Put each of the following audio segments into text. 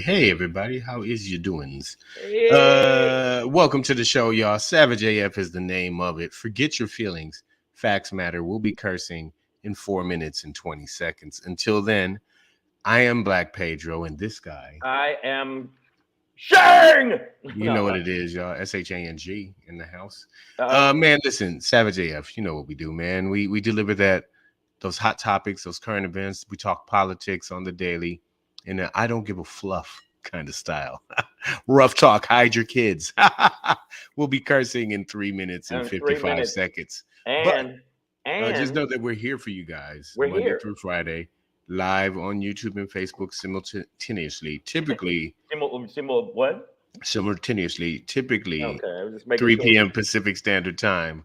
Hey everybody, how is you doings? Welcome to the show, y'all. Savage AF is the name of it. Forget your feelings. Facts matter. We'll be cursing in 4 minutes and 20 seconds. Until then, I am Black Pedro, and this guy. I am Shang! You know what it is, y'all. SHANG in the house. Man, listen, Savage AF, you know what we do, man. We deliver those hot topics, those current events. We talk politics on the daily. In a I don't give a fluff kind of style. Rough talk, hide your kids. We'll be cursing in 3 minutes and 55 seconds. And just know that we're here for you guys. We're Monday here through Friday, live on YouTube and Facebook simultaneously. Typically, simultaneously, typically 3 p.m. Pacific Standard Time.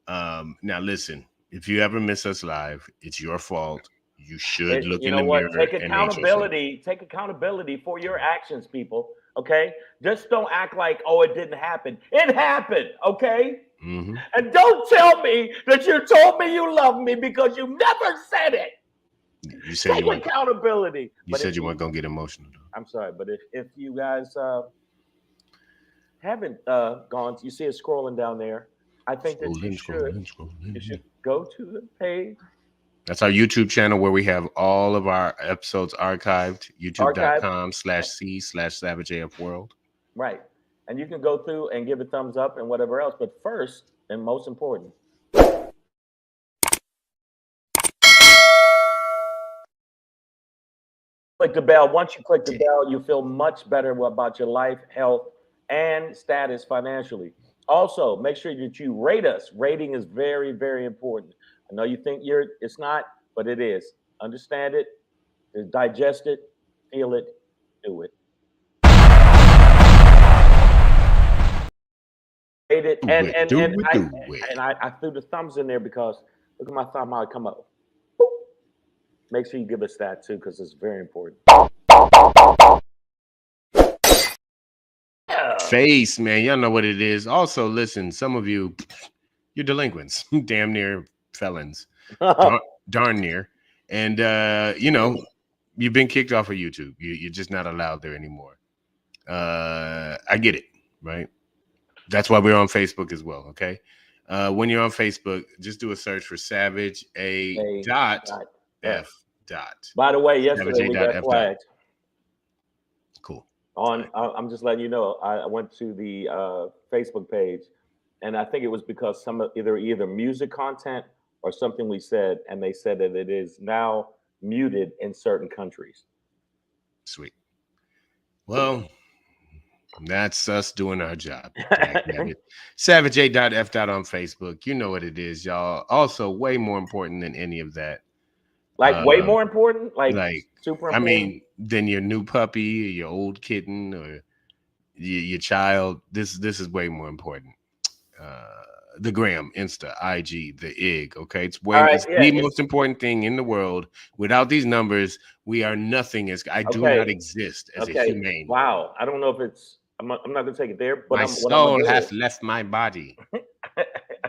Now listen, if you ever miss us live, it's your fault. You should look in the mirror. Take accountability. Take accountability for your actions, people. Okay, just don't act like, oh, it didn't happen. It happened. Okay, and don't tell me that you told me you love me because you never said it. You said take accountability. You said you weren't gonna get emotional. I'm sorry, but if you guys haven't gone, you see it scrolling down there. I think that you should go to the page. That's our YouTube channel where we have all of our episodes archived. YouTube.com/C/SavageAFWorld. Right. And you can go through and give a thumbs up and whatever else. But first and most important, click the bell. Once you click the bell, you feel much better about your life, health, and status financially. Also, make sure that you rate us. Rating is very, very important. I know you think it's not, but it is. Understand it, digest it, feel it, do it. Rate it, and I threw the thumbs in there because look at my thumb how it come up. Boop. Make sure you give us that too, because it's very important. Face, man, y'all know what it is. Also, listen, some of you're delinquents, damn near felons, darn near, and you've been kicked off of YouTube. You're just not allowed there anymore. I get it, right? That's why we're on Facebook as well. Okay, when you're on Facebook, just do a search for Savage A.F. By the way, yesterday we got flagged. Cool. I'm just letting you know. I went to the Facebook page, and I think it was because some either music content or something we said, and they said that it is now muted in certain countries. Sweet. Well, that's us doing our job. Savage A.F. on Facebook. You know what it is, y'all. Also, way more important than any of that. Way more important? Like super important? I mean, than your new puppy, your old kitten, or your child. This is way more important. The gram, Insta, IG, the IG. Okay, it's the most important thing in the world. Without these numbers, we are nothing. I do not exist as a humane. Wow, I don't know if it's. I'm not going to take it there. But my soul hath left my body.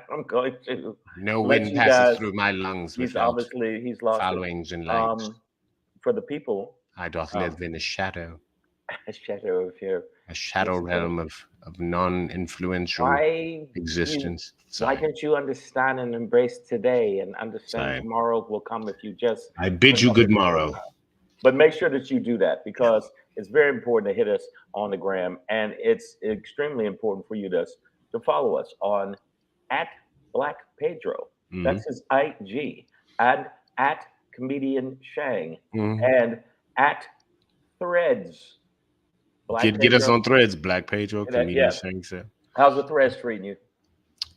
I'm going to. No wind passes through my lungs without he's lost followings and lights. For the people, I doth live in a shadow. A shadow of here. A shadow realm of non-influential existence. Why can't you understand and embrace today and understand tomorrow will come if you just... I bid you good morrow. But make sure that you do that because it's very important to hit us on the gram. And it's extremely important for you to follow us on @BlackPedro. That's his IG. And @Comedian Shang. And @Threads. Get us on Threads, Black Pedro, Comedian Shang. How's the Threads treating you?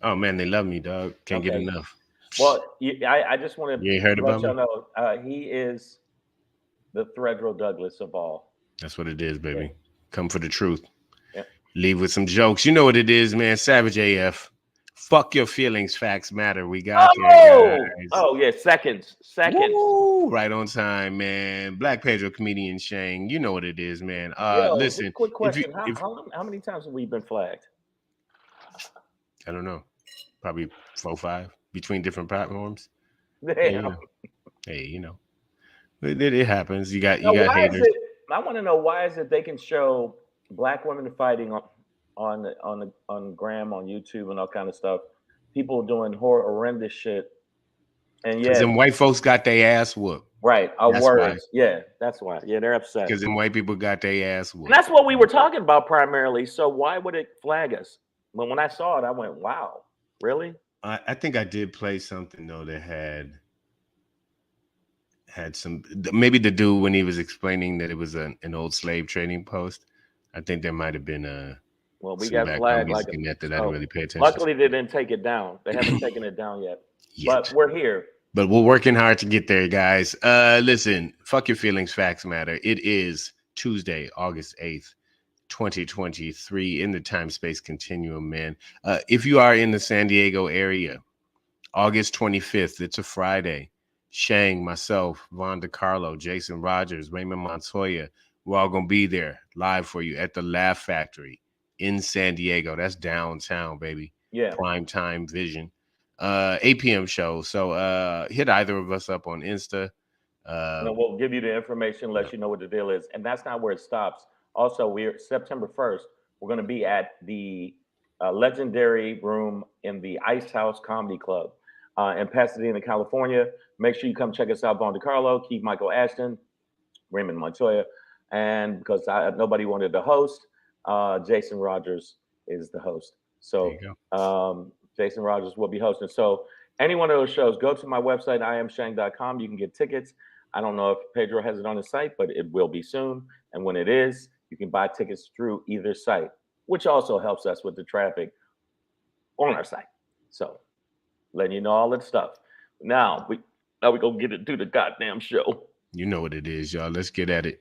Oh man, they love me, dog. Can't get enough. Well, I just want to let y'all know he is the Threadro Douglas of all. That's what it is, baby. Yeah. Come for the truth. Yep. Leave with some jokes. You know what it is, man. Savage AF. Fuck your feelings. Facts matter. We got there, guys. Oh yeah, seconds. Woo! Right on time, man. Black Pedro comedian Shang. You know what it is, man. Yo, Listen. just quick question: If how many times have we been flagged? I don't know, probably 4, 5 between different platforms. Damn. Hey, you know, it happens. You got Now, why haters. is it? I want to know why is it they can show black women fighting on Gram, on YouTube, and all kind of stuff. People doing horrendous shit, and Because yet, them white folks got their ass whooped. right, our That's why. words, yeah, that's why, yeah, they're upset. Because them white people got their ass And whooped. that's what we were talking about primarily. So why would it flag us? When I saw it, I went, "Wow, really?" I think I did play something though that had some, maybe the dude when he was explaining that it was an old slave trading post. I think there might have been Well, we some got background flagged music like in that I so, didn't really pay attention. Luckily, they didn't take it down. They haven't taken it down yet. But we're here. But we're working hard to get there, guys. Listen, fuck your feelings, facts matter. It is Tuesday, August 8th, 2023 in the time-space continuum, man. If you are in the San Diego area, August 25th, it's a Friday. Shang, myself, Von DeCarlo, Jason Rogers, Raymond Montoya, we're all going to be there live for you at the Laugh Factory in San Diego. That's downtown, baby. Yeah. Prime time vision. 8 p.m. show. So hit either of us up on Insta. We'll give you the information, let you know what the deal is. And that's not where it stops. Also, we're September 1st, we're going to be at the legendary room in the Ice House Comedy Club in Pasadena, California. Make sure you come check us out, Von DeCarlo, Keith Michael Ashton, Raymond Montoya. And because nobody wanted to host, Jason Rogers is the host. So Jason Rogers will be hosting. So any one of those shows, go to my website, iamshang.com. You can get tickets. I don't know if Pedro has it on his site, but it will be soon. And when it is, you can buy tickets through either site, which also helps us with the traffic on our site. So letting you know all that stuff. Now we gonna get it to the goddamn show. You know what it is, y'all. Let's get at it.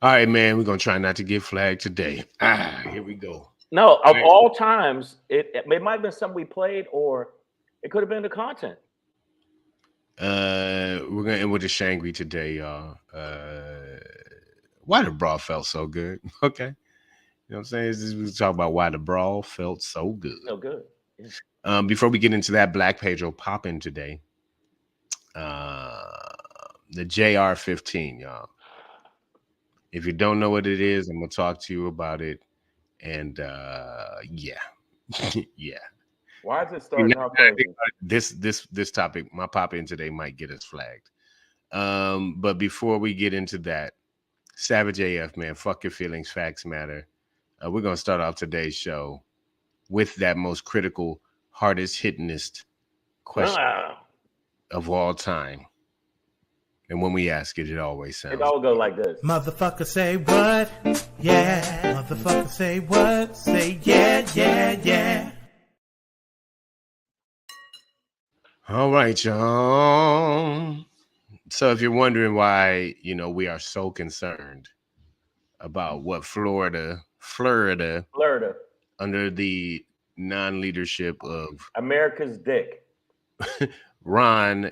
All right, man. We're gonna try not to get flagged today. Here we go. No, of all times, it might have been something we played, or it could have been the content. We're gonna end with the Shangry today, y'all. Why the brawl felt so good. Okay. You know what I'm saying? We talk about why the brawl felt so good. So good. Yeah. Before we get into that, Black Pedro popping today. The JR-15, y'all. If you don't know what it is, I'm gonna talk to you about it. And yeah. Yeah. Why is it starting out crazy? This topic, my pop in today might get us flagged. But before we get into that, Savage AF, man, fuck your feelings, facts matter. We're gonna start off today's show with that most critical, hardest hittingest question of all time. And when we ask it, it always sounds. It all go like this. Motherfucker say what? Yeah. Motherfucker say what? Say yeah, yeah, yeah. All right, y'all. So if you're wondering why, we are so concerned about what Florida under the non-leadership of America's dick. Ron,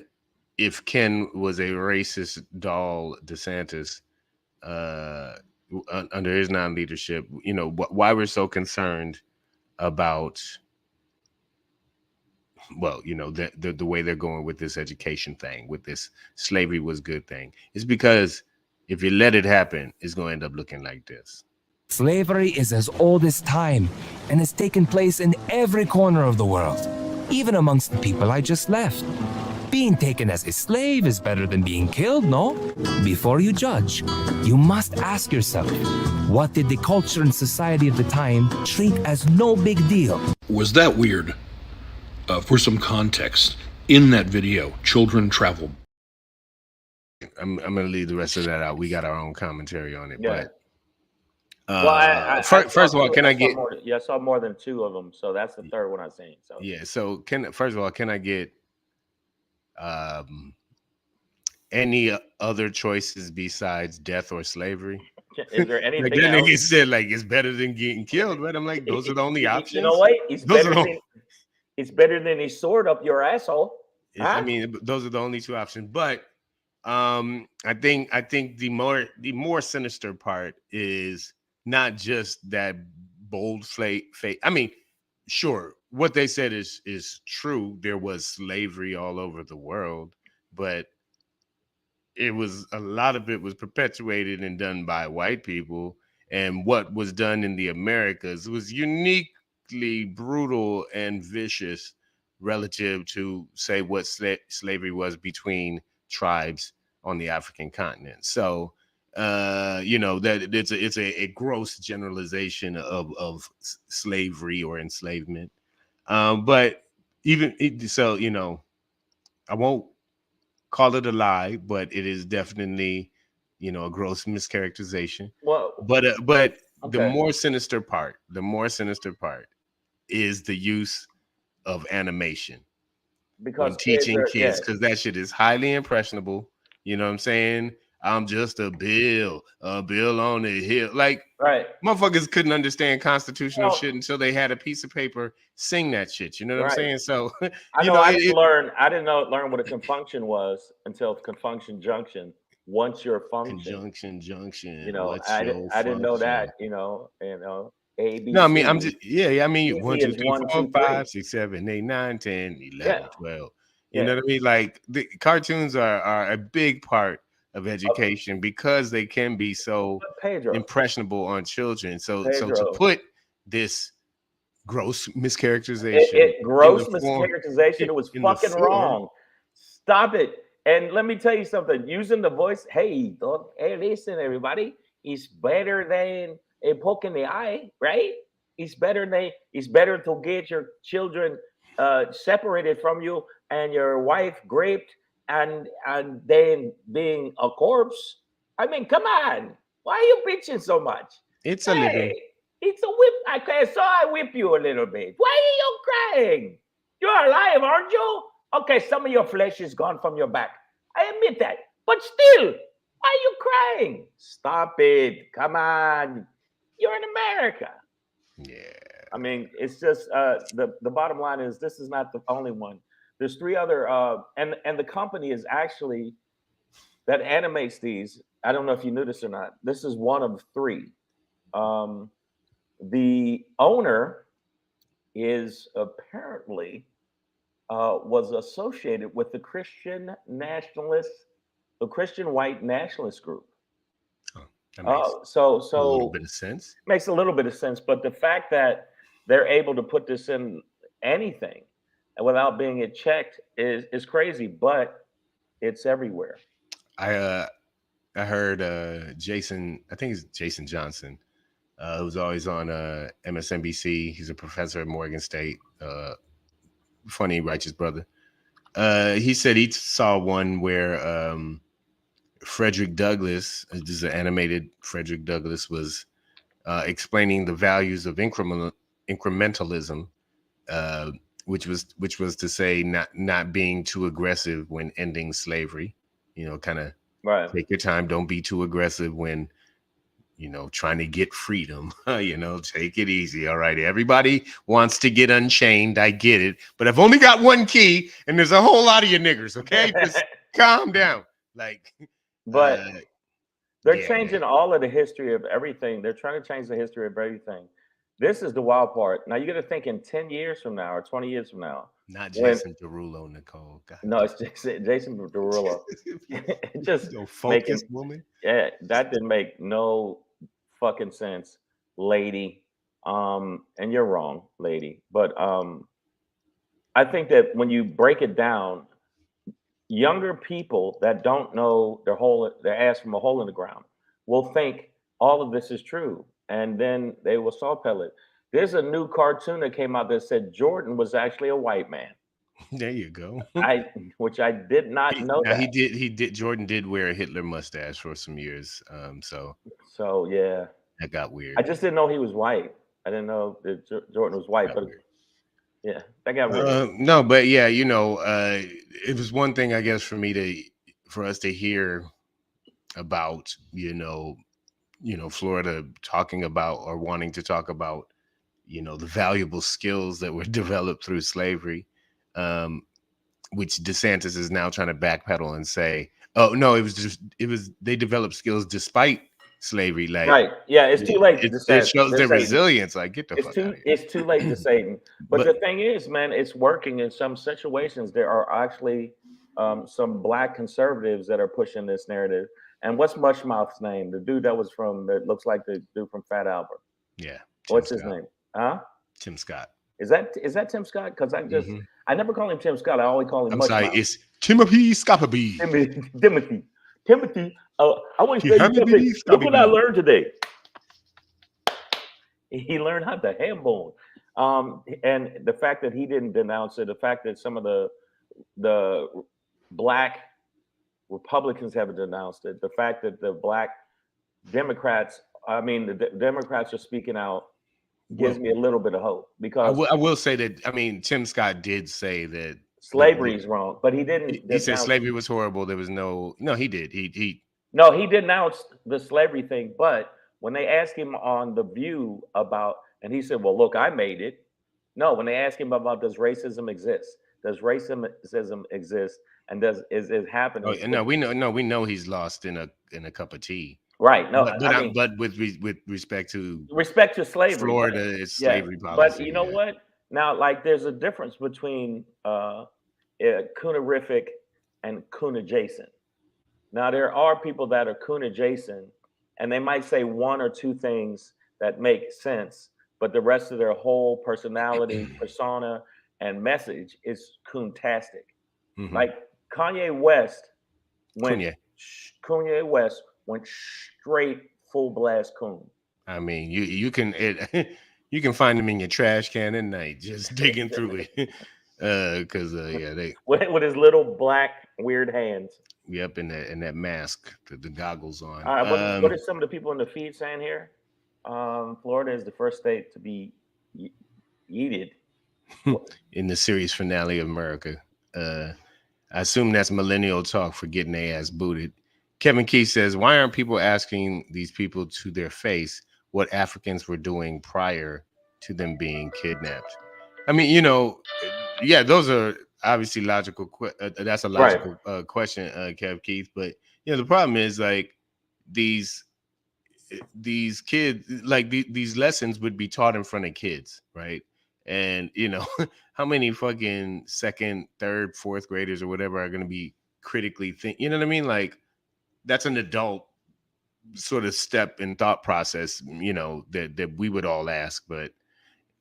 if Ken was a racist doll, DeSantis, under his non-leadership, why we're so concerned about, well, the way they're going with this education thing, with this slavery was good thing, is because if you let it happen, it's going to end up looking like this. Slavery is as old as time and has taken place in every corner of the world, even amongst the people I just left. Being taken as a slave is better than being killed, no? Before you judge, you must ask yourself, what did the culture and society of the time treat as no big deal? Was that weird? For some context, in that video, children travel. I'm going to leave the rest of that out. We got our own commentary on it. Yeah. But first of all, can I get... I saw more than 2 of them, so that's the third one I've seen. So yeah, so first of all, can I get any other choices besides death or slavery? Is there Like anything that else? nigga said, like it's better than getting killed, right? I'm like, those are the only options. You know what? Those are the It's better than his sword up your asshole. I Huh? mean, those are the only two options. But I think the more sinister part is not just that bold fate. I mean, sure, what they said is true. There was slavery all over the world, but it was a lot of it was perpetuated and done by white people, and what was done in the Americas was uniquely brutal and vicious relative to say what slavery was between tribes on the African continent. So that it's a gross generalization of slavery or enslavement, but I won't call it a lie, but it is definitely, a gross mischaracterization. Well, But the okay. more sinister part is the use of animation when Because kids teaching are, yeah, kids, because that shit is highly impressionable. You know what I'm saying? I'm just a bill on the hill. Like, right. motherfuckers couldn't understand constitutional Well, shit until they had a piece of paper sing that shit. You know what I'm right. saying? So, I you know know, I didn't learn. I didn't learn what a confunction was until confunction junction. Once you're function, junction. What's I your I didn't know function? that. A No, B I mean, C. I'm just, yeah, I mean, 1, Easy 2, is 3, one, 4, two, 5, three. 6, 7, 8, 9, 10, Yeah, 11, 12. You yeah. know what I mean? Like, the cartoons are a big part of Okay. education because they can be so But Pedro, impressionable on children. So to Pedro, put this gross mischaracterization in gross the form mischaracterization. It was in the fucking form wrong. Stop it. And let me tell you something. Using the voice, hey, dog, hey, listen, everybody, it's better than a poke in the eye, right? It's better to get your children separated from you and your wife raped and then being a corpse. I mean, come on. Why are you bitching so much? it's a living. Hey, it's a whip. I whip you a little bit. Why are you crying? You're alive, aren't you? Okay, some of your flesh is gone from your back. I admit that. But still, why are you crying? Stop it. Come on. You're in America. Yeah. I mean, it's just the bottom line is this is not the only one. There's three other and the company is actually that animates these. I don't know if you knew this or not. This is one of three. Um, the owner is apparently was associated with the Christian white nationalist group. Oh, that makes So a little so bit of sense. makes a little bit of sense. But the fact that they're able to put this in anything without being it checked is crazy. But it's everywhere. I uh I heard Jason, I think it's Jason Johnson, who's always on MSNBC. He's a professor at Morgan State, funny, righteous brother. He said he saw one where Frederick Douglass, this is an animated Frederick Douglass, was explaining the values of incrementalism, uh, which was to say not being too aggressive when ending slavery. Kind of Right. take your time. Don't be too aggressive when trying to get freedom. Take it easy. All right. Everybody wants to get unchained. I get it. But I've only got one key and there's a whole lot of you niggers. Okay. Just calm down. Like, But they're yeah, man. changing all of the history of everything. They're trying to change the history of everything. This is the wild part. Now you got to think in 10 years from now or 20 years from now, Not when Jason Derulo, Nicole. God no, it's Jason Derulo. damn. Just Yo, making focus, woman. yeah, that didn't make no fucking sense, lady. And you're wrong, lady. But I think that when you break it down, younger people that don't know their ass from a hole in the ground will think all of this is true, and then they will saw pellet. There's a new cartoon that came out that said Jordan was actually a white man. There you go. I which I did not know Now that. he did Jordan did wear a Hitler mustache for some years. So So yeah, that got I weird. just didn't know he was white. I didn't know that Jordan was white, Got but weird. yeah, that got weird. No, but yeah, it was one thing, I guess, for us to hear about, Florida talking about or wanting to talk about, the valuable skills that were developed through slavery, which DeSantis is now trying to backpedal and say, oh no, they developed skills despite slavery. Like, Right. Yeah, it's too late to it say shows their resilience. Like, get the fuck out of here. It's too late to Satan. But the thing is, man, it's working in some situations. There are actually some black conservatives that are pushing this narrative. And what's Mushmouth's name? The dude that looks like the dude from Fat Albert. Yeah. What's his name? Huh? Tim Scott. Is that Tim Scott? Because I never call him Tim Scott. I always call him. I'm sorry, it's Timothy Scopabee. Timothy. I want to tell you something. Look what I learned today. He learned how to ham bone. And the fact that he didn't denounce it, the fact that some of the black Republicans haven't denounced it, the fact that the black Democrats, the Democrats are speaking out, gives me a little bit of hope, because I will say that, Tim Scott did say that slavery is wrong, but he didn't. He said slavery was horrible. There was no, he did. He denounced the slavery thing, but when they asked him on The View about, and he said, well, look, I made it. No, when they asked him about, does racism exist? Does racism exist? And is it happening? Oh, no, we know he's lost in a cup of tea. Right. No, but with respect to slavery, Florida is slavery policy. But you know what? Now, like, there's a difference between coonerific and coon adjacent. Now, there are people that are coon adjacent, and they might say one or two things that make sense, but the rest of their whole personality, persona, and message is coontastic. Mm-hmm. Like Kanye West went straight full blast coon. You can you can find them in your trash can at night, just digging through it. Because they with his little black weird hands. Yep, and that mask, the goggles on. All right, what are some of the people in the feed saying here? Florida is the first state to be yeeted in the series finale of America. I assume that's millennial talk for getting their ass booted. Kevin Key says, why aren't people asking these people to their face what Africans were doing prior to them being kidnapped? Those are obviously logical. That's a logical question, Kev Keith. But the problem is, like, these kids, like these lessons would be taught in front of kids, right? And how many fucking second, third, fourth graders or whatever are going to be critically think? You know what I mean? Like, that's an adult sort of step in thought process, that we would all ask, but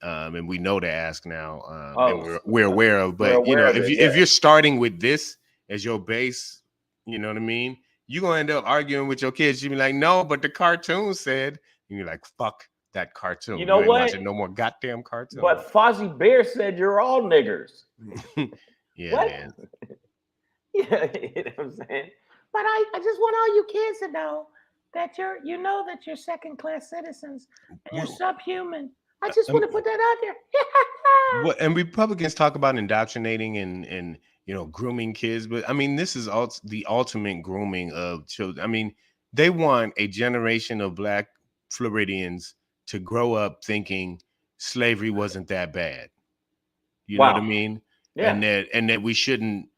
and we know to ask now, and we're aware of. But if you're starting with this as your base, you know what I mean, you're gonna end up arguing with your kids. You be like, no, but the cartoon said, and you're like, fuck that cartoon. You know ain't what? Watching no more goddamn cartoon. But Fozzie Bear said you're all niggers. Yeah, what? Man. Yeah, you know what I'm saying? But I just want all you kids to know that you're second-class citizens and you're subhuman. I just want to put that out there. And Republicans talk about indoctrinating and grooming kids, but this is the ultimate grooming of children. They want a generation of Black Floridians to grow up thinking slavery wasn't that bad. You know what I mean? Yeah. And that we shouldn't,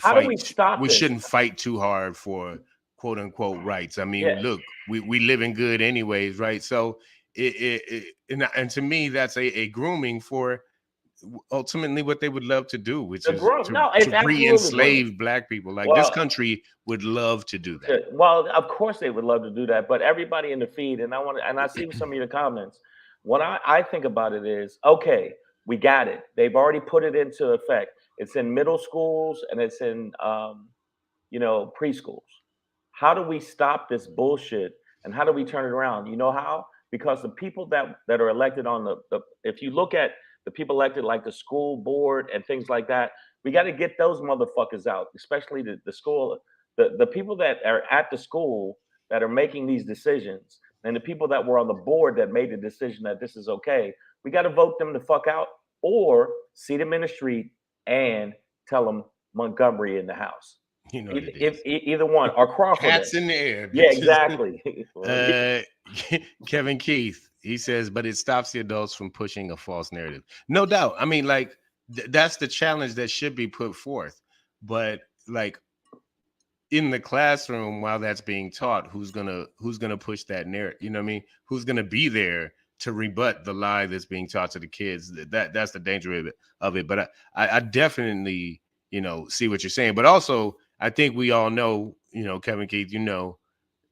how do we stop we this? shouldn't fight too hard for quote unquote rights. Look, we live in good anyways, right? So and to me, that's a grooming for ultimately what they would love to do, which is to re-enslave Black people. Like, this country would love to do that. Well, of course they would love to do that, but everybody in the feed, and I see some of your comments. What I think about it is, okay, we got it. They've already put it into effect. It's in middle schools and it's in preschools. How do we stop this bullshit and how do we turn it around? You know how? Because the people that are elected on the if you look at the people elected, like the school board and things like that, we got to get those motherfuckers out, especially the school, the people that are at the school that are making these decisions, and the people that were on the board that made the decision that this is okay. We got to vote them the fuck out, or see them in the street and tell them Montgomery in the house. You know what it If is. either one or Crawford. Hats in the air. Yeah, bitches. exactly. Well, Kevin Keith, he says, but it stops the adults from pushing a false narrative. No doubt. I mean, like, that's the challenge that should be put forth. But like in the classroom, while that's being taught, who's gonna push that narrative? You know what I mean? Who's gonna be there to rebut the lie that's being taught to the kids? That's the danger of it. But I definitely, see what you're saying. But also, I think we all know, Kevin Keith,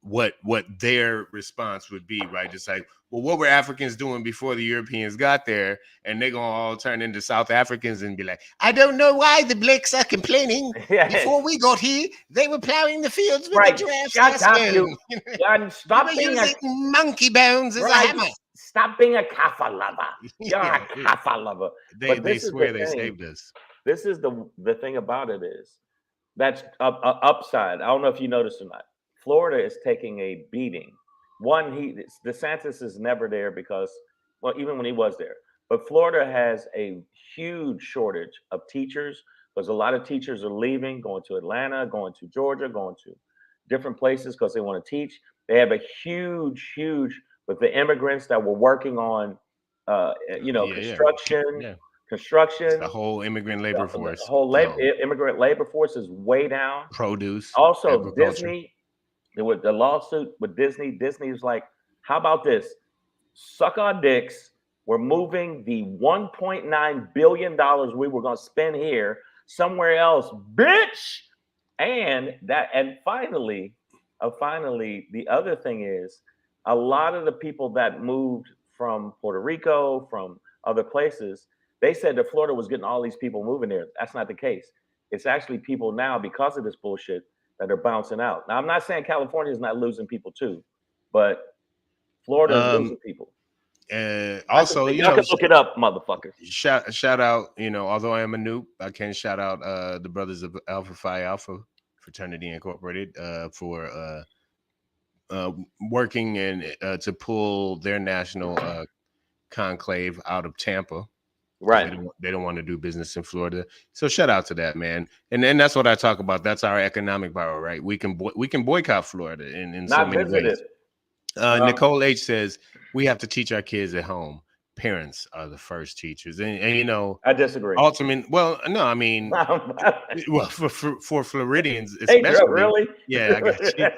what their response would be, right? Just like, well, what were Africans doing before the Europeans got there? And they're gonna all turn into South Africans and be like, I don't know why the Blacks are complaining. Before we got here, they were plowing the fields with the giraffes. Shut up, you. Stop they were being using monkey bones as a hammer. Stop being a kafa lover. You're a kafa lover. They swear they saved us. This is the thing about it is that's upside. I don't know if you noticed or not. Florida is taking a beating. One, DeSantis is never there because, well, even when he was there, but Florida has a huge shortage of teachers because a lot of teachers are leaving, going to Atlanta, going to Georgia, going to different places because they want to teach. They have a huge with the immigrants that were working on, construction. Yeah. Construction. It's the whole immigrant labor force. The whole immigrant labor force is way down. Produce. Also, Disney. With the lawsuit with Disney, Disney's like, how about this? Suck our dicks. We're moving the $1.9 billion we were going to spend here somewhere else, bitch. And finally, the other thing is a lot of the people that moved from Puerto Rico, from other places, they said that Florida was getting all these people moving there. That's not the case. It's actually people now, because of this bullshit, that are bouncing out. Now, I'm not saying California is not losing people too, but Florida is losing people. Also, y'all can look it up, motherfuckers. Shout out, although I am a noob, I can shout out the brothers of Alpha Phi Alpha Fraternity Incorporated for working and to pull their national conclave out of Tampa. Right. They don't want to do business in Florida. So shout out to that, man. And that's what I talk about. That's our economic power, right? We can boycott Florida in so many ways. Nicole H says we have to teach our kids at home. Parents are the first teachers, and I disagree. Well, no, I mean, well, for Floridians, especially. Hey, really? Yeah, I got you.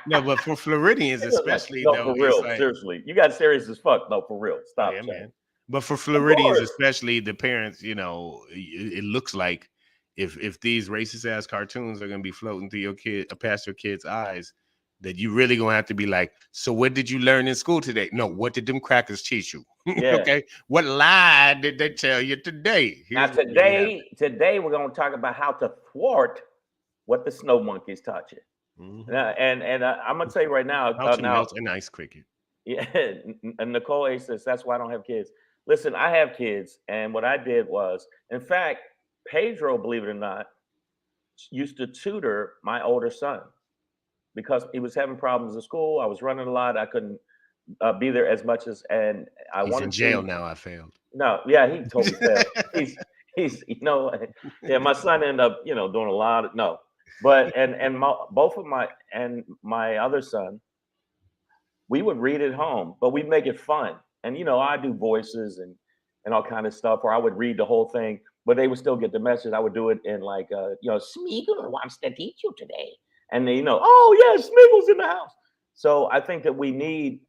No, but for Floridians, especially, no, for real, seriously, you got serious as fuck. No, for real, stop, yeah, man. But for Floridians, especially the parents, it looks like if these racist ass cartoons are gonna be floating through past your kids' eyes, that you really gonna have to be like, so what did you learn in school today? No, what did them crackers teach you? Yeah. Okay, what lie did they tell you today? Today we're gonna talk about how to thwart what the snow monkeys taught you. Mm-hmm. And I'm gonna tell you right now, melt an ice cricket. Yeah, and Nicole A says that's why I don't have kids. Listen, I have kids, and what I did was, in fact, Pedro, believe it or not, used to tutor my older son because he was having problems at school. I was running a lot. I couldn't be there as much as, and he's in jail now. I failed. No, yeah, he totally failed. He's my son ended up, doing a lot of but both of my other son, we would read at home, but we'd make it fun. And, I do voices and all kind of stuff, or I would read the whole thing, but they would still get the message. I would do it in like, Smeagol wants to teach you today. And they, oh, yeah, Smeagol's in the house. So I think that we need,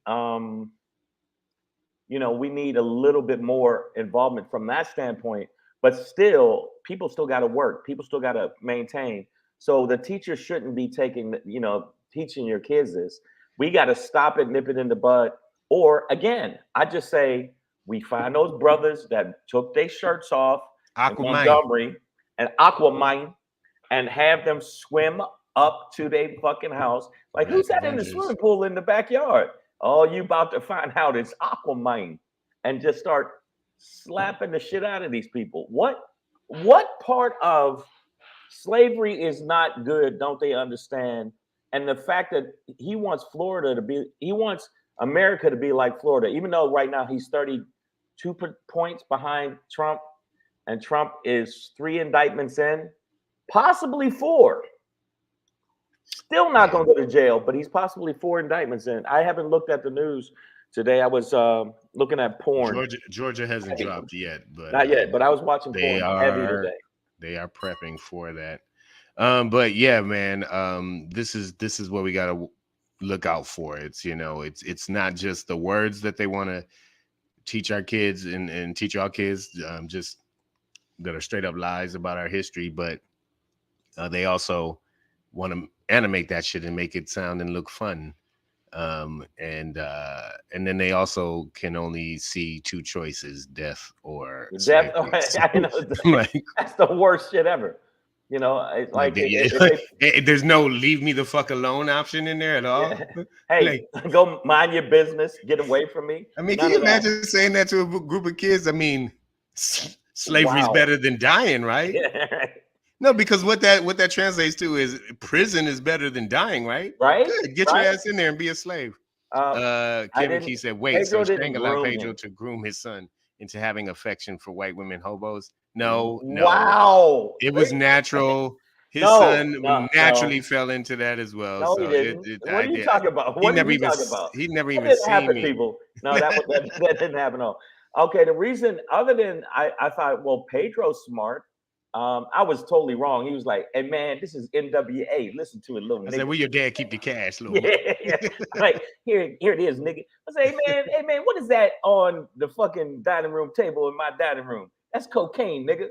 we need a little bit more involvement from that standpoint, but still, people still got to work. People still got to maintain. So the teacher shouldn't be teaching your kids this. We got to stop it, nip it in the bud. Or again, I just say we find those brothers that took their shirts off in Montgomery and Aquamine and have them swim up to their fucking house. Like, who's that in the swimming pool in the backyard? Oh, you about to find out it's Aquamine, and just start slapping the shit out of these people. What part of slavery is not good? Don't they understand? And the fact that he wants America to be like Florida, even though right now he's 32 points behind Trump, and Trump is 3 indictments in, possibly 4. Still not going to go to jail, but he's possibly 4 indictments in. I haven't looked at the news today. I was looking at porn. Georgia hasn't dropped yet, but not yet. But I was watching they porn heavy today. They are prepping for that. But yeah, man, this is what we got to look out for. It's, you know, it's not just the words that they want to teach our kids and teach our kids, just that are straight up lies about our history, but they also want to animate that shit and make it sound and look fun. And then they also can only see 2 choices: death or Death. slavery. I know, Like, that's the worst shit ever. You know, it's like there's no leave me the fuck alone option in there at all. Yeah. Hey, like, go mind your business, get away from me. I mean, can you imagine saying that to a group of kids? I mean, slavery is better than dying, right? Yeah. No, because what that translates to is prison is better than dying, right? Right? Good. Get your ass in there and be a slave. Kevin Key said, wait, Pedro so Shang allowed Pedro to groom his son into having affection for white women hobos? No. Wow. It was natural. His son naturally fell into that as well. No, so he didn't. What are you talking about? What are you talking about? He never even didn't seen happen, me. people. No, that didn't happen. No. Okay, the reason, other than I thought, well, Pedro's smart. I was totally wrong. He was like, "Hey man, this is NWA. Listen to it, little nigga." I said, "Where your dad keep the cash, little?" Yeah. Like here it is, nigga. I say, hey man, what is that on the fucking dining room table in my dining room? That's cocaine, nigga.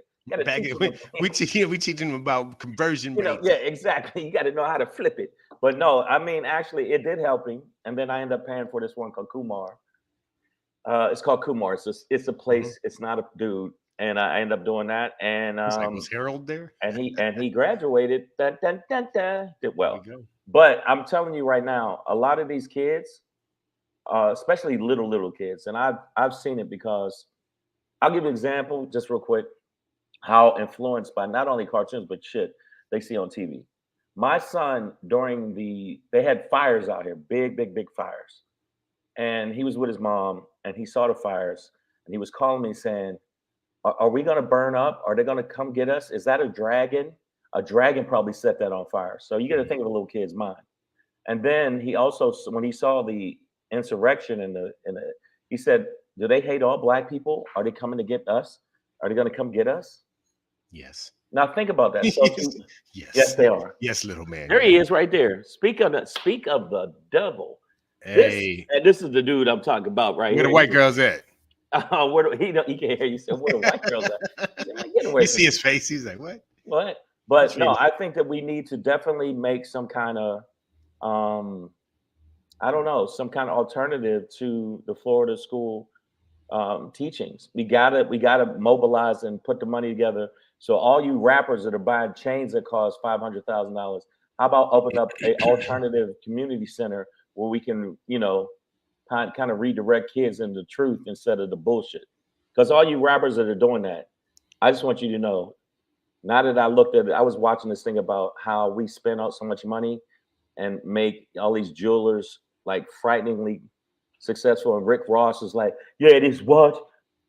We teaching them about conversion rates. Yeah, exactly. You got to know how to flip it. But no, I mean, actually, it did help him. And then I ended up paying for this one called Kumar. It's called Kumar. It's a place. Mm-hmm. It's not a dude. And I ended up doing that. And was Harold there? And he graduated. Did well. But I'm telling you right now, a lot of these kids, especially little kids, and I've seen it because I'll give you an example just real quick. How influenced by not only cartoons but shit they see on TV. My son, they had fires out here, big fires, and he was with his mom, and he saw the fires, and he was calling me saying, "Are we gonna burn up? Are they gonna come get us? Is that a dragon? A dragon probably set that on fire." So you got to think of a little kid's mind. And then he also, when he saw the insurrection he said, "Do they hate all black people? Are they coming to get us? Are they gonna come get us?" Yes. Now think about that. So yes, they are. Yes, little man. There he is, right there. Speak of the devil. Hey, this is the dude I'm talking about, right here. Where the white girls at? He can't hear you. So where the white girls at? Get away. You see his face. He's like, what? What? But no, I think that we need to definitely make some kind of, I don't know, some kind of alternative to the Florida school teachings. We gotta mobilize and put the money together. So all you rappers that are buying chains that cost $500,000, how about open up an alternative community center where we can, kind of redirect kids into the truth instead of the bullshit? Because all you rappers that are doing that, I just want you to know, now that I was watching this thing about how we spend out so much money and make all these jewelers like frighteningly successful, and Rick Ross is like, this watch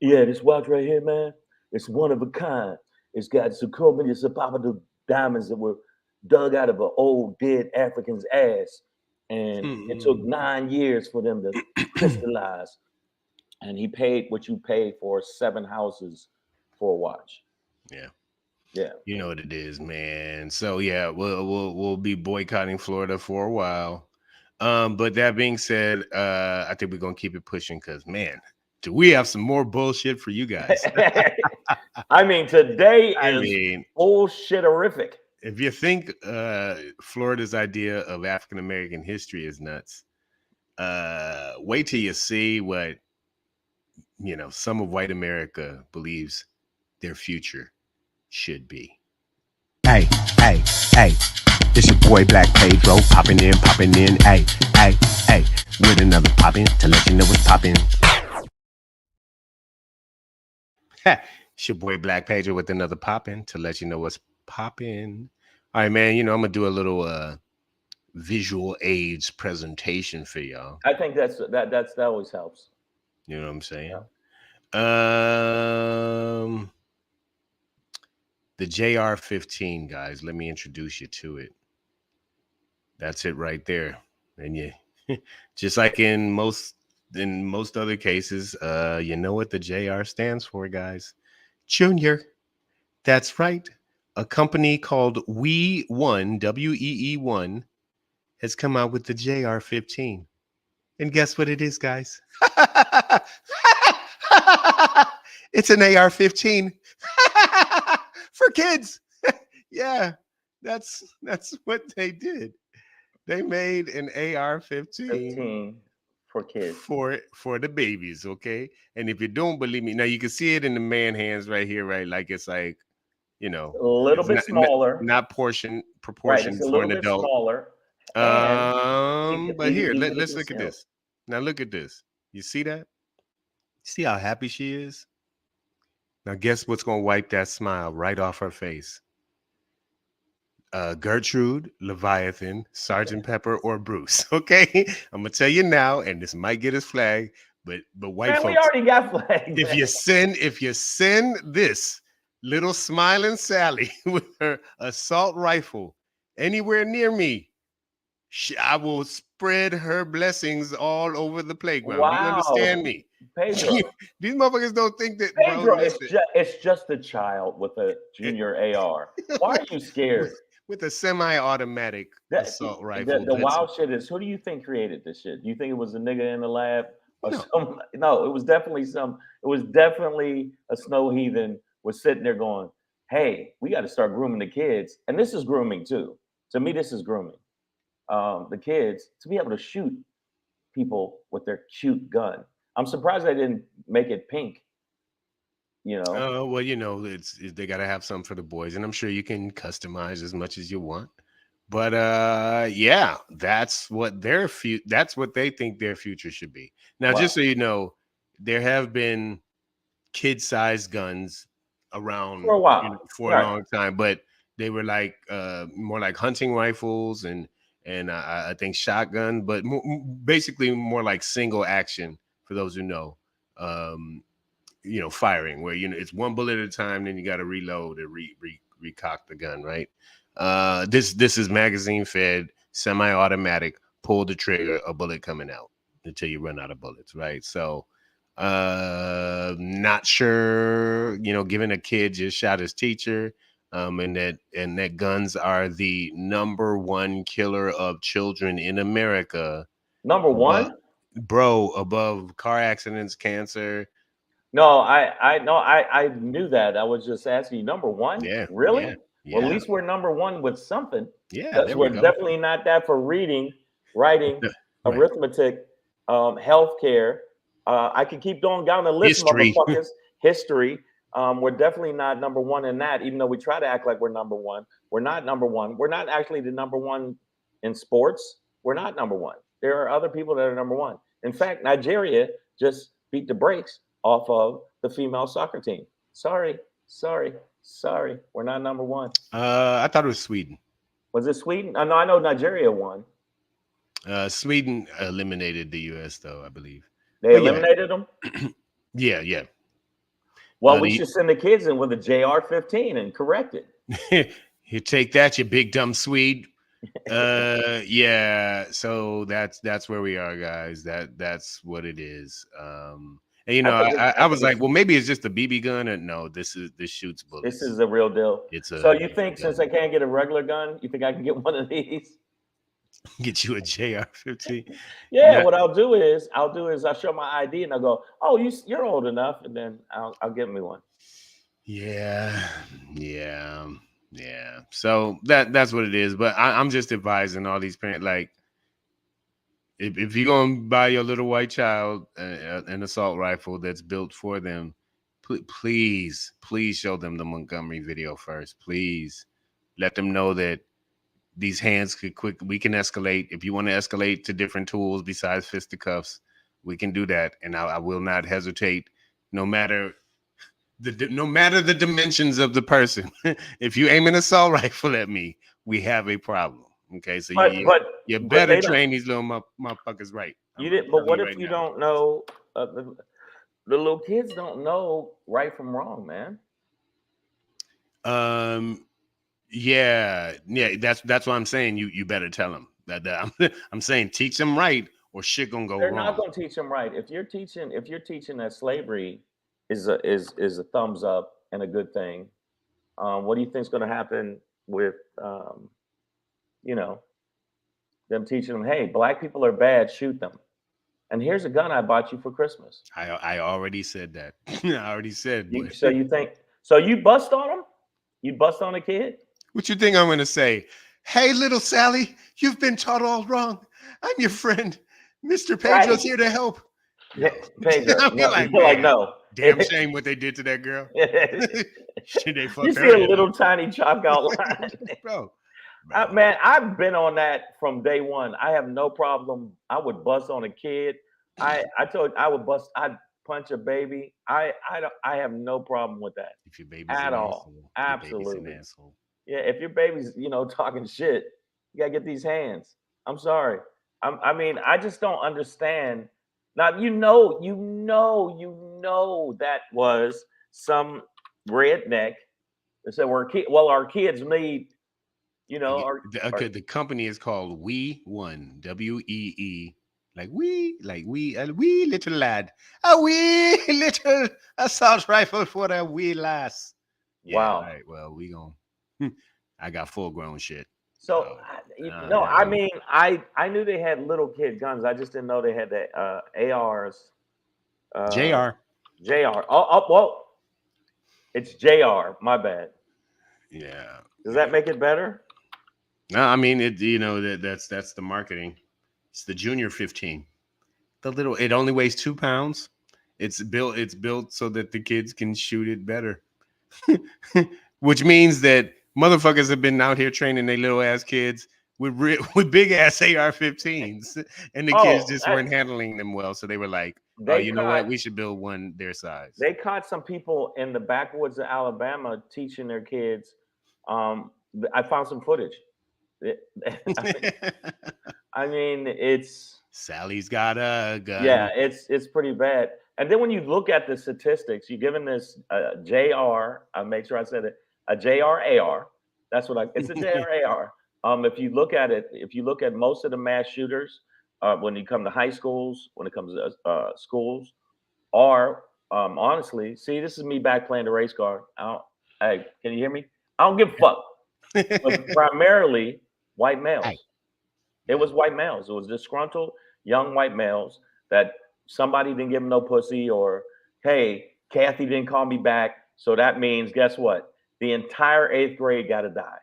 right here, man, it's one of a kind. It's got so many Zapapa diamonds that were dug out of an old dead African's ass, and it took 9 years for them to crystallize. And he paid what you pay for 7 houses for a watch. Yeah. You know what it is, man. So yeah, we'll be boycotting Florida for a while. But that being said, I think we're gonna keep it pushing because, man, do we have some more bullshit for you guys? I mean, today is bullshit-horrific. If you think Florida's idea of African American history is nuts, wait till you see what some of white America believes their future should be. Hey, it's your boy Black Pedro, popping in, hey, with another poppin' to let you know what's poppin'. It's your boy Black Pedro with another poppin' to let you know what's poppin'. All right, man, I'm gonna do a little visual aids presentation for y'all. I think that always helps. You know what I'm saying? Yeah. The JR-15, guys, let me introduce you to it. That's it right there. And you, just like in most other cases, you know what the JR stands for, guys? Junior. That's right. A company called We1, WEE1, has come out with the JR15. And guess what it is, guys? It's an AR-15 for kids. Yeah, that's what they did. They made an AR-15 15 for kids. for the babies, okay? And if you don't believe me, now you can see it in the man hands right here, right? Like it's like, you know, A little it's bit smaller. not Right, proportioned it's a for little an bit adult. smaller. And But here, easily let's look at concealed. this. Now look at this. You see that? See how happy she is? Now guess what's gonna wipe that smile right off her face? Gertrude, Leviathan, Sergeant Pepper, or Bruce. Okay, I'm gonna tell you now, and this might get us flagged, but white Man, we folks, already got flagged. if you send this little smiling Sally with her assault rifle anywhere near me, I will spread her blessings all over the playground. Do you understand Wow, me? Pedro. These motherfuckers don't think that, bro. Pedro, Listen, it's just a child with a junior AR. Why are you scared? with a semi-automatic That, assault rifle. the wild shit is, who do you think created this shit? Do you think it was a nigga in the lab or No. some? No, it was definitely some. It was definitely a snow heathen was sitting there going, "Hey, we got to start grooming the kids." And this is grooming too. To me, this is grooming. The kids to be able to shoot people with their cute gun. I'm surprised they didn't make it pink. You know, Well, you know, they got to have some for the boys, and I'm sure you can customize as much as you want. But yeah, that's what that's what they think their future should be. Now, wow. just so you know, there have been kid-sized guns around, For a while, for a right? long time, but they were like more like hunting rifles and I think shotgun, but basically more like single action for those who know. Um, firing where it's one bullet at a time, then you got to reload and recock the gun, right? This is magazine fed, semi-automatic, pull the trigger, a bullet coming out until you run out of bullets, right? So not sure, giving a kid just shot his teacher, and that guns are the number one killer of children in America. Number one? Bro, above car accidents, cancer. No, I knew that. I was just asking you. Number one? Yeah, Really? yeah, Well, at yeah. least we're number one with something. Yeah, Because there we we're go. definitely not that for reading, writing, Right. arithmetic, healthcare. I could keep going down the list, History. motherfuckers. History. We're definitely not number one in that, even though we try to act like we're number one. We're not number one. We're not actually the number one in sports. We're not number one. There are other people that are number one. In fact, Nigeria just beat the brakes off of the female soccer team. Sorry. We're not number one. I thought it was Sweden. Was it Sweden? No, I know Nigeria won. Sweden eliminated the U.S. though, I believe. They eliminated them? Yeah. Well, we should send the kids in with a JR-15 and correct it. You take that, you big dumb Swede. Yeah. So that's where we are, guys. That's what it is. And I was like, well, maybe it's just a BB gun. And no, this shoots bullets. This is a real deal. So you think since I can't get a regular gun, you think I can get one of these? Get you a JR-15? Yeah. What I'll do is I'll show my ID and I'll go, oh, you're old enough, and then I'll get me one. Yeah. So that's what it is. But I'm just advising all these parents, like, if you're gonna buy your little white child an assault rifle that's built for them, please show them the Montgomery video first. Please let them know that these hands we can escalate. If you want to escalate to different tools besides fisticuffs, we can do that, and I will not hesitate, no matter the dimensions of the person. If you aim an assault rifle at me, we have a problem. Okay, so you better train these little motherfuckers right. But what if you don't know? The little kids don't know right from wrong, man. Yeah. That's what I'm saying. You better tell them. I'm saying teach them right, or shit gonna go They're wrong. not going to teach them right. If you're teaching that slavery is a thumbs up and a good thing, what do you think is going to happen with you know, them teaching them, hey, black people are bad, shoot them. And here's a gun I bought you for Christmas. I already said that. I already said. So you think you bust on them? You bust on a kid? What you think I'm gonna say? Hey, little Sally, you've been taught all wrong. I'm your friend, Mr. Pedro's Right. here to help. No. Pedro, I'll be no, like, you're like, man, no. damn shame what they did to that girl. Shit, they fucked You her see a head little up. tiny chalk outline. Bro. Man, I've been on that from day one. I have no problem. I would bust on a kid. I told I would bust. I'd punch a baby. I have no problem with that If your baby's at an all. asshole, Absolutely. your baby's an asshole. Yeah, if your baby's talking shit, you gotta get these hands. I'm sorry. I mean, I just don't understand. Now that was some redneck that said our kids need. The company is called We One, WEE. Like we little lad, a wee little assault rifle for a wee lass. Yeah, Wow. right. Well, we gon' I got full grown shit. So I mean, I knew they had little kid guns. I just didn't know they had the ARs. JR. JR. Oh, well, it's JR. My bad. Yeah. Does that make it better? No, I mean that's the marketing. It's the Junior 15. It only weighs 2 pounds. It's built so that the kids can shoot it better. Which means that motherfuckers have been out here training their little ass kids with big ass AR-15s, and the kids just weren't handling them well. So they were like, "Oh, you know what? We should build one their size." They caught some people in the backwoods of Alabama teaching their kids. I found some footage. I mean, it's Sally's got a gun. Yeah, it's pretty bad. And then when you look at the statistics, you're given this JR. I make sure I said it. A JRAR. That's what it's a JRAR. If you look at most of the mass shooters, when you come to high schools, when it comes to schools, are honestly, see, this is me back playing the race card. Hey, can you hear me? I don't give a fuck. But primarily white males. It was white males. It was disgruntled young white males that somebody didn't give them no pussy, or hey, Kathy didn't call me back. So that means, guess what? The entire 8th grade got to die.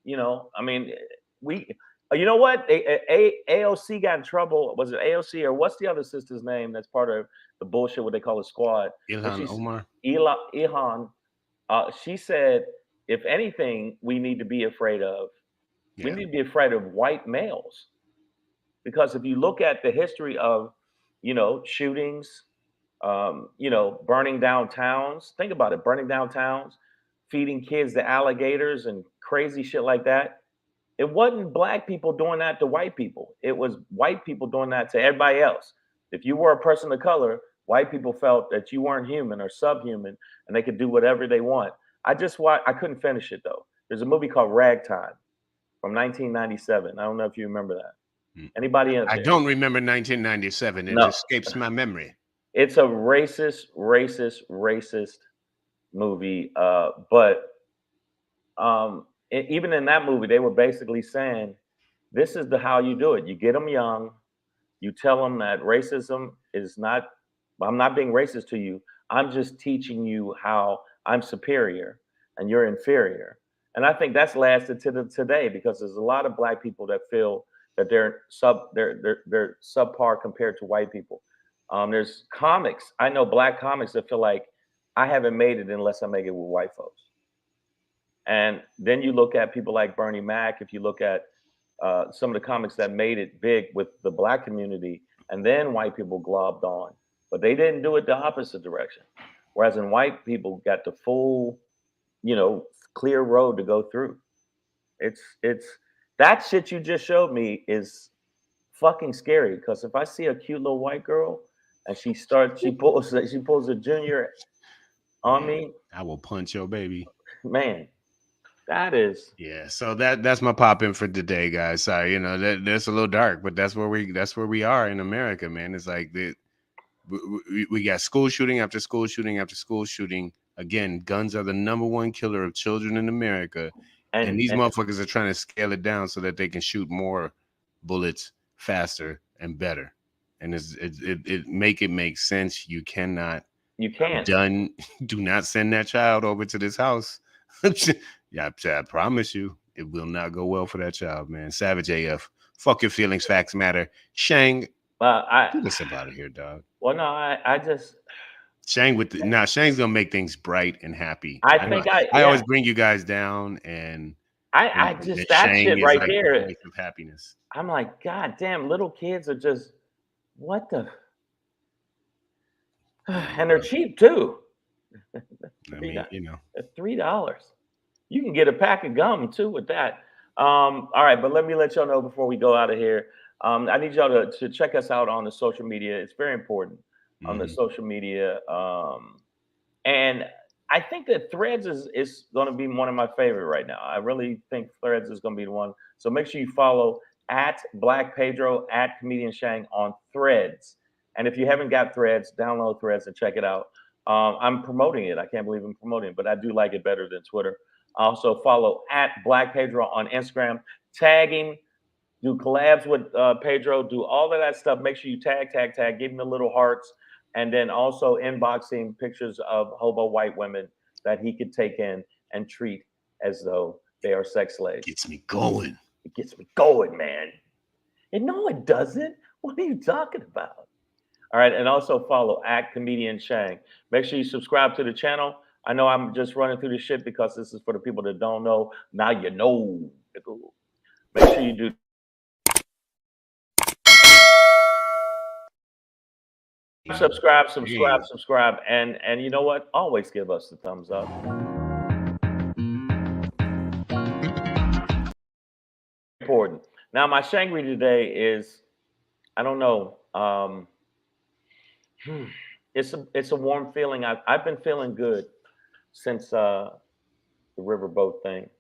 I mean, you know what? AOC got in trouble. Was it AOC or what's the other sister's name that's part of the bullshit, what they call a squad? Ilhan Omar. Ilhan. She said, if anything, we need to be afraid of. Yeah. We need to be afraid of white males. Because if you look at the history of, shootings, burning down towns, think about it, burning down towns, feeding kids to alligators and crazy shit like that. It wasn't black people doing that to white people. It was white people doing that to everybody else. If you were a person of color, white people felt that you weren't human or subhuman and they could do whatever they want. I couldn't finish it though. There's a movie called Ragtime from 1997. I don't know if you remember that. Anybody? I don't remember 1997. It escapes my memory. It's a racist movie. But even in that movie, they were basically saying, this is how you do it. You get them young. You tell them that racism is not, I'm not being racist to you. I'm just teaching you how I'm superior and you're inferior. And I think that's lasted to today, because there's a lot of black people that feel that they're subpar compared to white people. There's comics. I know black comics that feel like I haven't made it unless I make it with white folks. And then you look at people like Bernie Mac. If you look at some of the comics that made it big with the black community, and then white people globbed on, but they didn't do it the opposite direction. Whereas in white people got the full, clear road to go through. It's that shit you just showed me is fucking scary, because if I see a cute little white girl and she pulls a junior on me, I will punch your baby. Man, That is. Yeah, so that's my pop in for today, guys. Sorry, you know that's a little dark, but that's where we are in America, man. It's like we got school shooting after school shooting after school shooting. Again, guns are the number one killer of children in America, and these motherfuckers are trying to scale it down so that they can shoot more bullets faster and better. And it make sense. You cannot. You can't. Do not send that child over to this house. Yeah, I promise you, it will not go well for that child, man. Savage AF. Fuck your feelings, facts matter. Shang, get us up out of here, dog. Well, no, I just Shang Shang's gonna make things bright and happy. I always bring you guys down, and I just that Shang shit is right like there. the voice of happiness. I'm like, God damn, little kids are just what the, and they're cheap too. I mean, you know, $3. You can get a pack of gum too with that. All right, but let me let y'all know before we go out of here. I need y'all to check us out on the social media. It's very important on the social media. And I think that Threads is going to be one of my favorite right now. I really think Threads is going to be the one. So make sure you follow at Black Pedro, at Comedian Shang on Threads. And if you haven't got Threads, download Threads and check it out. I'm promoting it. I can't believe I'm promoting it, but I do like it better than Twitter. Also follow at Black Pedro on Instagram, tagging, do collabs with Pedro, do all of that stuff. Make sure you tag, give him the little hearts, and then also inboxing pictures of hobo white women that he could take in and treat as though they are sex slaves. Gets me going. It gets me going, man. And no, it doesn't. What are you talking about? All right, and also follow at Comedian Shang. Make sure you subscribe to the channel. I know I'm just running through this shit because this is for the people that don't know. Now you know. Make sure you do. Subscribe, and you know what? Always give us the thumbs up. Important. Now, my Shangry today is, I don't know. It's a warm feeling. I've been feeling good since the riverboat thing,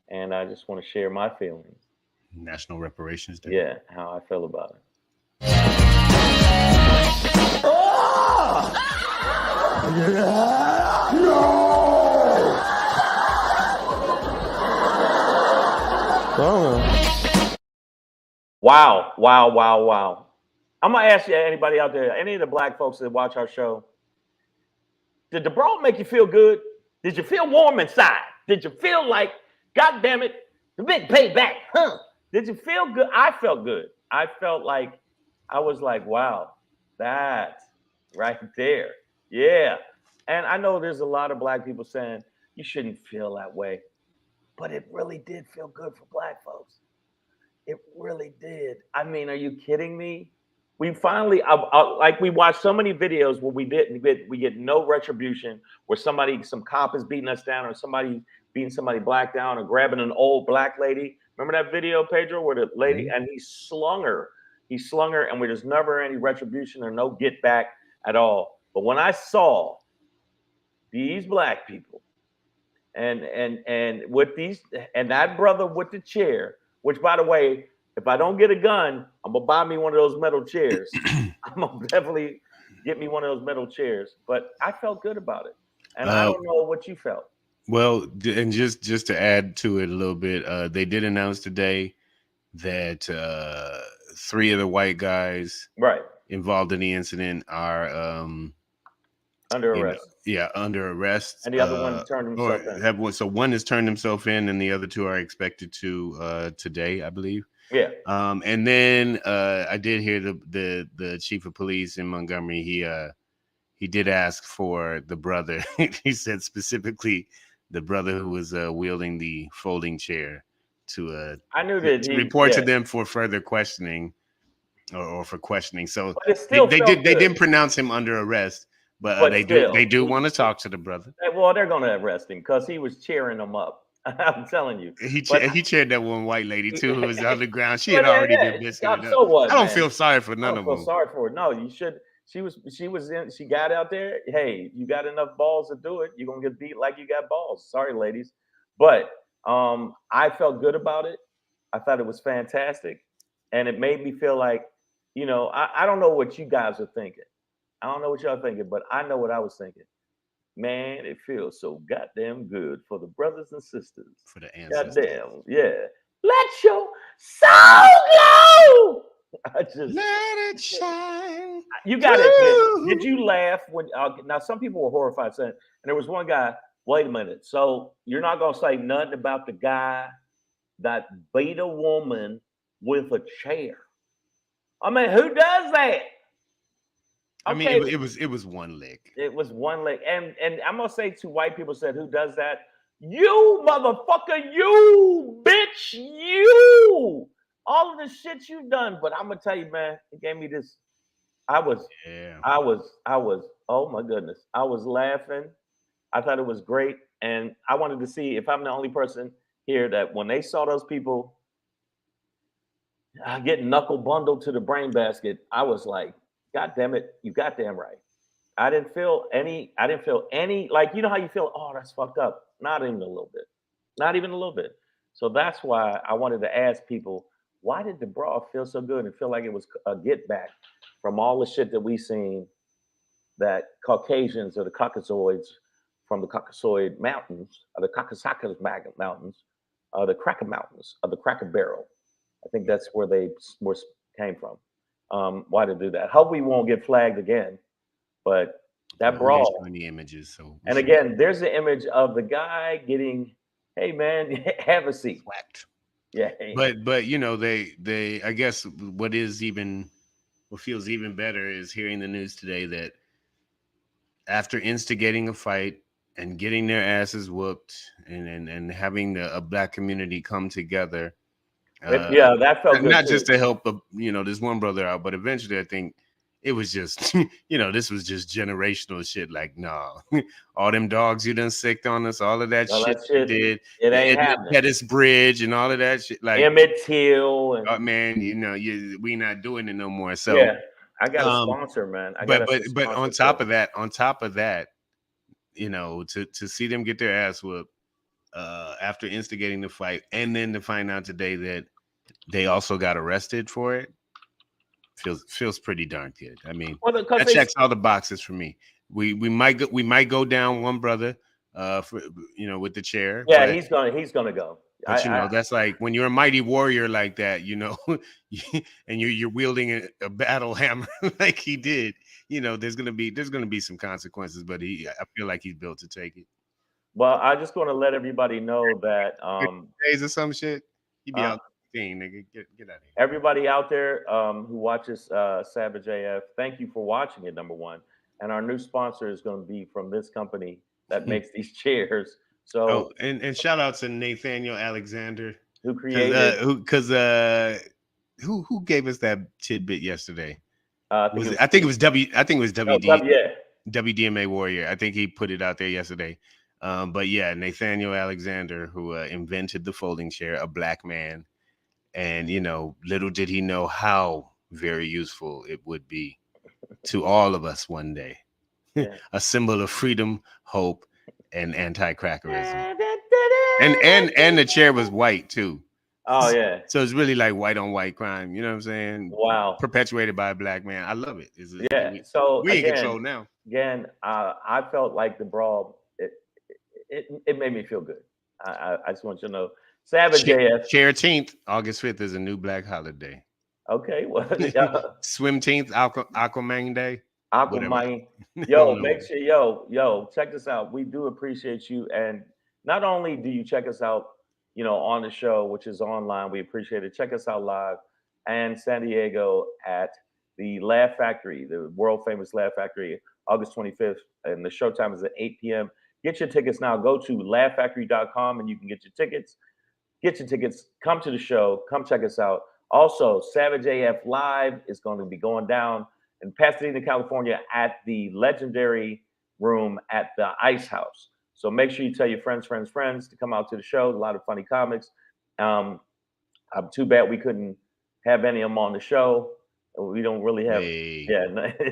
and I just want to share my feelings. National Reparations Day. Yeah, how I feel about it. Wow. I'm gonna ask you, anybody out there, any of the black folks that watch our show, did the brawl make you feel good? Did you feel warm inside? Did you feel like, God damn it, the big payback, huh? Did you feel good? I felt good. I felt like, I was like, wow, that right there. Yeah. And I know there's a lot of black people saying, you shouldn't feel that way. But it really did feel good for black folks. It really did. I mean, are you kidding me? We finally, like we watched so many videos where we get no retribution, where some cop is beating us down, or somebody beating somebody black down, or grabbing an old black lady. Remember that video, Pedro, where the lady, and he slung her, and there's never any retribution or no get back at all. But when I saw these black people and with these, and that brother with the chair, which, by the way, if I don't get a gun, I'm gonna buy me one of those metal chairs. I'm gonna definitely get me one of those metal chairs. But I felt good about it, and I don't know what you felt. Well, and just to add to it a little bit, they did announce today that 3 of the white guys involved in the incident are under arrest. Under arrest. And the other one turned himself in. So one has turned himself in, and the other 2 are expected to today, I believe. Yeah. And then I did hear the chief of police in Montgomery. He did ask for the brother. He said specifically the brother who was wielding the folding chair to report to them for further questioning or for questioning. So they didn't pronounce him under arrest. But they do want to talk to the brother. Well, they're going to arrest him because he was cheering them up. I'm telling you. He cheered that one white lady too who was on the ground. She had already been missing. So what? I don't feel sorry for none of them. I don't feel sorry for her. No, you should. She got out there. Hey, you got enough balls to do it. You're gonna get beat like you got balls. Sorry, ladies. But I felt good about it. I thought it was fantastic, and it made me feel like, I don't know what you guys are thinking. I don't know what y'all thinking, but I know what I was thinking. Man, it feels so goddamn good for the brothers and sisters. For the ancestors. Goddamn, yeah. Let your soul go. I just Let it shine. You got to admit, through. did you laugh when? Now, some people were horrified saying, and there was one guy. Wait a minute. So you're not gonna say nothing about the guy that beat a woman with a chair? I mean, who does that? I mean, Okay, it was one lick. it was one leg, and I'm gonna say to white people said, "Who does that? You motherfucker, you bitch, you! All of the shit you've done." But I'm gonna tell you, man, it gave me this. I was, Yeah. I was. Oh my goodness, I was laughing. I thought it was great, and I wanted to see if I'm the only person here that when they saw those people getting knuckle bundled to the brain basket, I was like, "God damn it, you goddamn right." I didn't feel any. I didn't feel any. Like, you know how you feel? Oh, that's fucked up. Not even a little bit. Not even a little bit. So that's why I wanted to ask people, why did the brawl feel so good and feel like it was a get back from all the shit that we seen that Caucasians or the Caucasoids from the Caucasoid Mountains, or the Caucasus Mountains, the Cracker Mountains, or the Cracker Barrel. I think that's where they came from. Why to do that? Hope we won't get flagged again. But that brawl. Showing the images. So And again, there's the image of the guy getting, hey man, have a seat. whacked. Yeah. But you know, they I guess what feels even better is hearing the news today that after instigating a fight and getting their asses whooped and having a black community come together. Yeah, that felt good. Not too. just to help this one brother out, but eventually I think it was just this was just generational shit. Like, nah, all them dogs you done sicked on us, all of that shit you did, it ain't happening. Pettis Bridge and all of that shit, like Emmett Till and man, we not doing it no more. So yeah, I got a sponsor, man. But on top of that, to see them get their ass whooped after instigating the fight, and then to find out today that they also got arrested for it, feels pretty darn good. I mean, that checks all the boxes for me. We might go down one brother, with the chair. Yeah, he's gonna go. But that's like when you're a mighty warrior like that, and you're wielding a battle hammer like he did. There's gonna be some consequences, but I feel like he's built to take it. Well, I just want to let everybody know that days or some shit, you be out. Nigga, get out of here. Everybody out there who watches Savage AF, thank you for watching it, number one. And our new sponsor is going to be from this company that makes these chairs. So and shout out to Nathaniel Alexander, who created who gave us that tidbit yesterday. I think it was WDMA Warrior. I think he put it out there yesterday. But yeah, Nathaniel Alexander, who invented the folding chair, a black man. And, little did he know how very useful it would be to all of us one day. Yeah. A symbol of freedom, hope, and anti-crackerism. And the chair was white, too. Oh, yeah. So it's really like white on white crime. You know what I'm saying? Wow. Perpetuated by a black man. I love it. So we in control now. Again, I felt like the brawl, it made me feel good. I just want you to know. Savage AF. Chair-teenth, August 5th is a new black holiday. Okay, well, Swim-teenth, Aquaman Day. Aquaman. Yo, make sure, yo, check this out. We do appreciate you, and not only do you check us out, on the show, which is online, we appreciate it. Check us out live and San Diego at the Laugh Factory, the world famous Laugh Factory, August 25th, and the show time is at 8 p.m. Get your tickets now. Go to laughfactory.com and you can get your tickets. Get your tickets, come to the show, come check us out. Also, Savage AF Live is going to be going down in Pasadena, California at the legendary room at the Ice House. So make sure you tell your friends to come out to the show. A lot of funny comics. I'm too bad we couldn't have any of them on the show. We don't really have,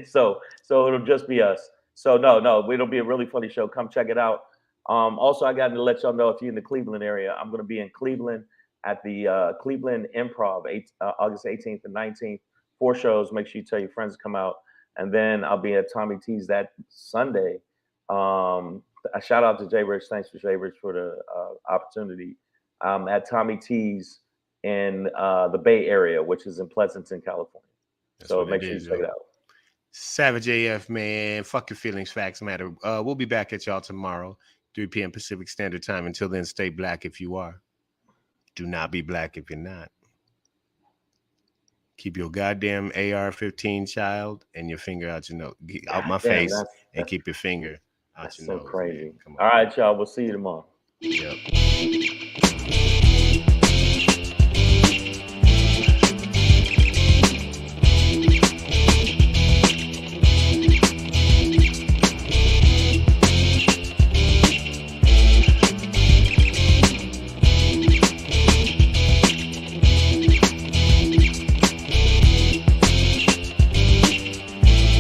So it'll just be us. So no, it'll be a really funny show. Come check it out. Also, I got to let y'all know, if you're in the Cleveland area, I'm going to be in Cleveland at the Cleveland Improv, August 18th and 19th. 4 shows. Make sure you tell your friends to come out. And then I'll be at Tommy T's that Sunday. A shout out to Jay Rich. Thanks for Jay Rich for the opportunity. At Tommy T's in the Bay Area, which is in Pleasanton, California. So make sure you check it out. Savage AF, man. Fuck your feelings, facts matter. We'll be back at y'all tomorrow, 3 p.m. Pacific Standard Time. Until then, stay black if you are. Do not be black if you're not. Keep your goddamn AR-15, child, and your finger out your nose, out my face, and keep your finger out your nose. That's so crazy. Come on. All right, y'all. We'll see you tomorrow. Yep.